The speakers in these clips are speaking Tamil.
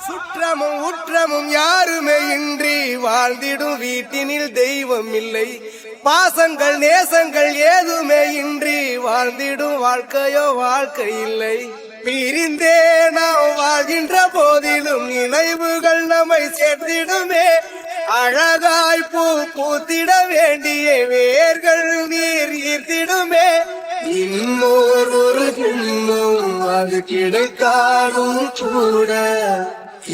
சுற்றமும் உற்றமும் யாருமே இன்றி வாழ்ந்திடும் வீட்டினில் தெய்வம் இல்லை. பாசங்கள் நேசங்கள் ஏதுமே இன்றி வாழ்ந்திடும் வாழ்க்கையோ வாழ்க்கை இல்லை. பிரிந்தே நாம் வாழ்கின்ற போதிலும் நினைவுகள் நம்மை சேர்த்திடுமே. அழகாய் பூ பூத்திட வேண்டிய வேர்கள் நீர் ஈர்த்திடுமே. இன்னொரு ஒரு ஜென்மம் அது கிடைத்தாலும் கூட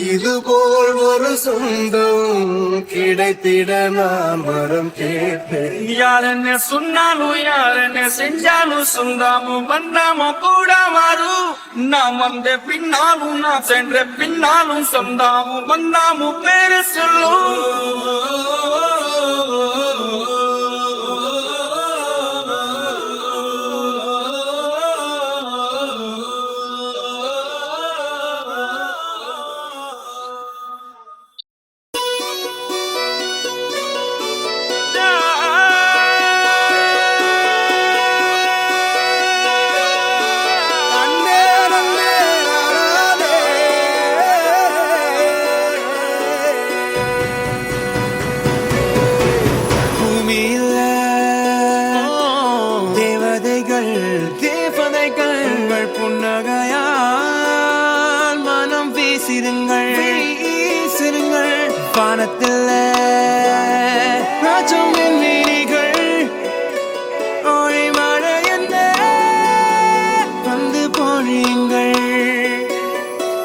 இதுபோல் ஒரு சொந்தம் கிடைத்திட நான் வரம் கேட்பேன். யார் என்ன சொன்னாலும் யார் என்ன செஞ்சாலும் சொந்தாமும் வந்தாமோ கூட மாறும். நாம் வந்த பின்னாலும் நான் சென்ற பின்னாலும் சொந்தாமும் வந்தாமும் பேரு சொல்லும். புன்னகையால் மனம் வீசிருங்கள் வானத்தில் ராஜம் வீணிகள் ஒளிமழை என்ன வந்து பொழியுங்கள்.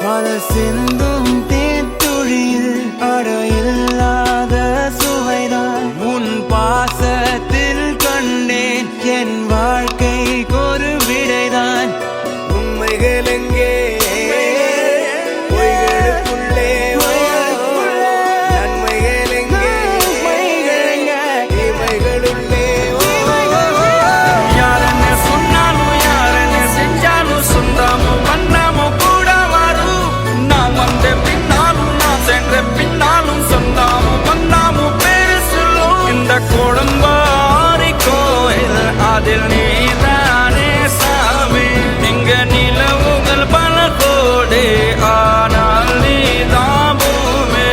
பல சிந்தும் தேத்துழியில் அடையில்லாத சுவைதான் உன் பாசத்தில் கண்டேன். என் வாழ்க்கைக்கு ஒரு விடைதான். உண்மைகள் எங்கே பொய்களுக்குள்ளே, நன்மைகள் எங்கே தீமைகளுள்ளே. யார் என்ன சொன்னாலும் யார் என்ன செஞ்சாலும் சொந்தாமும் வந்தாமும் கூட வரும். நான் வந்த பின்னாலும் நான் சென்ற பின்னாலும் சொந்தாமும் வந்தாமும் பேரு சொல்லும். இந்த குடும்பாரி கோயில் அதில் நீதானே சாமி. இங்க நிலவுகள் பல கோடி ஆனால் நீதான் பூமி.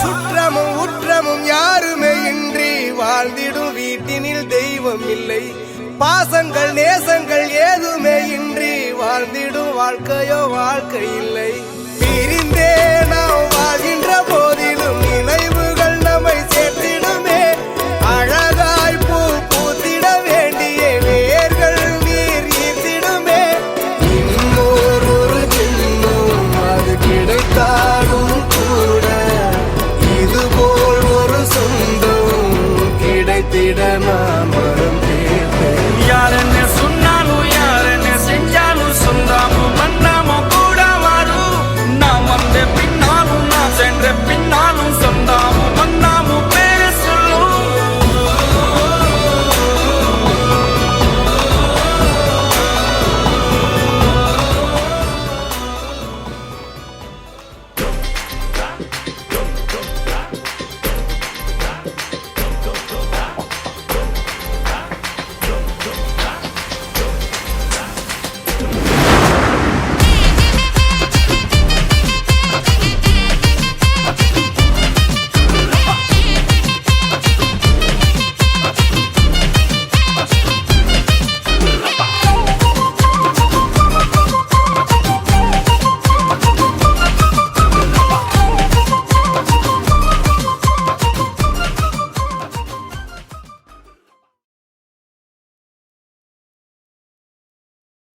சுற்றமும் உற்றமும் யாருமே இன்றி வாழ்ந்திடும் வீட்டினில் தெய்வம் இல்லை. பாசங்கள் நேசங்கள் ஏதுமே இன்றி வாழ்ந்திடும் வாழ்க்கையோ வாழ்க்கை இல்லை. பிரிந்தே நாம் வாழ்கின்ற போதிலும் நினைவுகள் நம்மை சேர்த்திடுமே. அழகாய் பூ பூத்திட வேண்டிய வேர்கள் நீர் ஈர்த்திடுமே. இன்னொரு ஒரு ஜென்மம் அது கிடைத்தாலும் கூட இதுபோல் ஒரு சொந்தம் கிடைத்திட நாம்